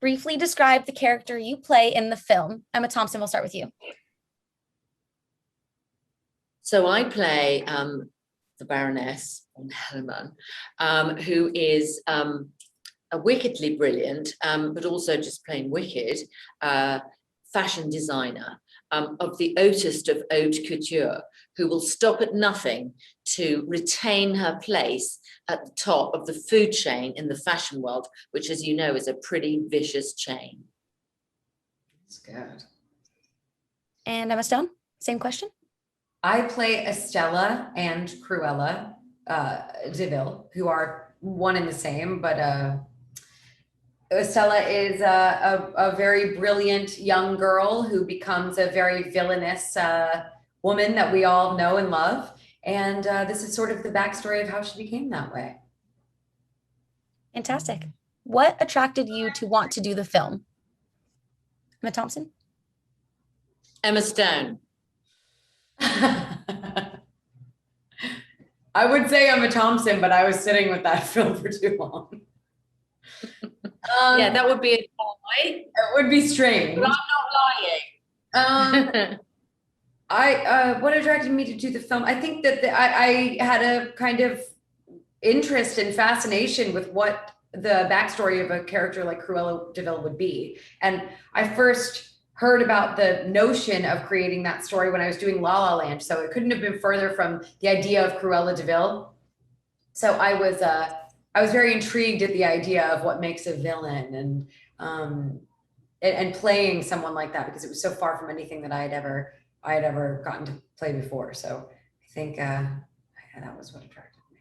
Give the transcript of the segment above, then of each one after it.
Briefly describe the character you play in the film. Emma Thompson, we'll start with you. So I play the Baroness von Hellerman, who is a wickedly brilliant, but also just plain wicked, fashion designer of the hautest of haute couture, who will stop at nothing to retain her place at the top of the food chain in the fashion world, which, as you know, is a pretty vicious chain. That's good. And Emma Stone, same question. I play Estella and Cruella DeVille, who are one and the same, but Estella is a very brilliant young girl who becomes a very villainous woman that we all know and love. And this is sort of the backstory of how she became that way. Fantastic. What attracted you to want to do the film? Emma Thompson? Emma Stone. I would say Emma Thompson, but I was sitting with that film for too long. Yeah, that would be a lie. It would be strange. But I'm not lying. What attracted me to do the film? I think that I had a kind of interest and fascination with what the backstory of a character like Cruella DeVille would be. And I first heard about the notion of creating that story when I was doing La La Land. So it couldn't have been further from the idea of Cruella DeVille. So I was very intrigued at the idea of what makes a villain and playing someone like that, because it was so far from anything that I had ever gotten to play before. So I think that was what attracted me.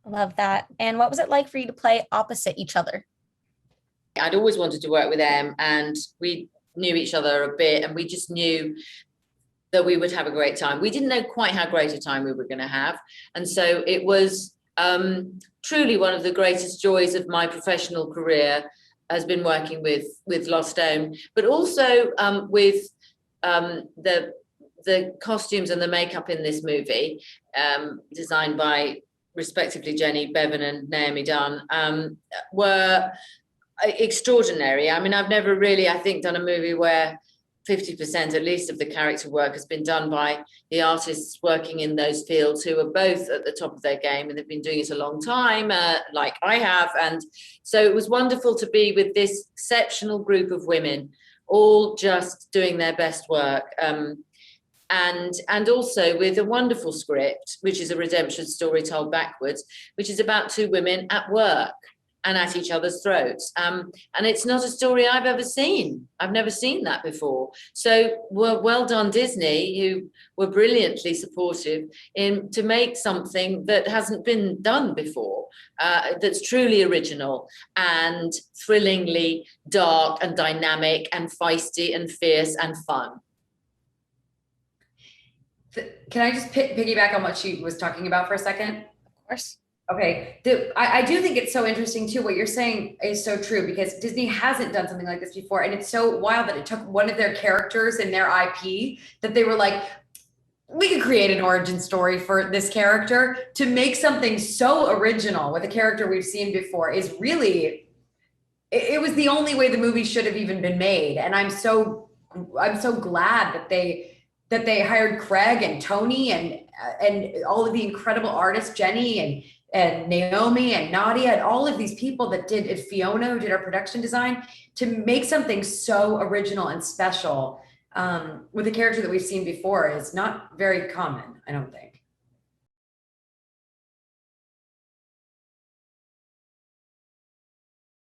Love that. And what was it like for you to play opposite each other? I'd always wanted to work with Em, and we knew each other a bit, and we just knew that we would have a great time. We didn't know quite how great a time we were going to have. And so it was truly one of the greatest joys of my professional career has been working with Lost Stone, but also with the costumes and the makeup in this movie, designed by respectively Jenny Bevan and Naomi Dunn, were extraordinary. I mean, I've never really, I think, done a movie where 50% at least of the character work has been done by the artists working in those fields, who are both at the top of their game and they've been doing it a long time, like I have. And so it was wonderful to be with this exceptional group of women, all just doing their best work. And also with a wonderful script, which is a redemption story told backwards, which is about two women at work and at each other's throats. And it's not a story I've ever seen. I've never seen that before. So well done, Disney, who were brilliantly supportive to make something that hasn't been done before, that's truly original and thrillingly dark and dynamic and feisty and fierce and fun. Can I just piggyback on what she was talking about for a second? Of course. Okay, I do think it's so interesting too. What you're saying is so true, because Disney hasn't done something like this before. And it's so wild that it took one of their characters in their IP that they were like, we could create an origin story for this character. To make something so original with a character we've seen before is really, it was the only way the movie should have even been made. And I'm so glad that they hired Craig and Tony and all of the incredible artists, Jenny and Naomi and Nadia and all of these people that did Fiona, who did our production design, to make something so original and special with a character that we've seen before is not very common, I don't think.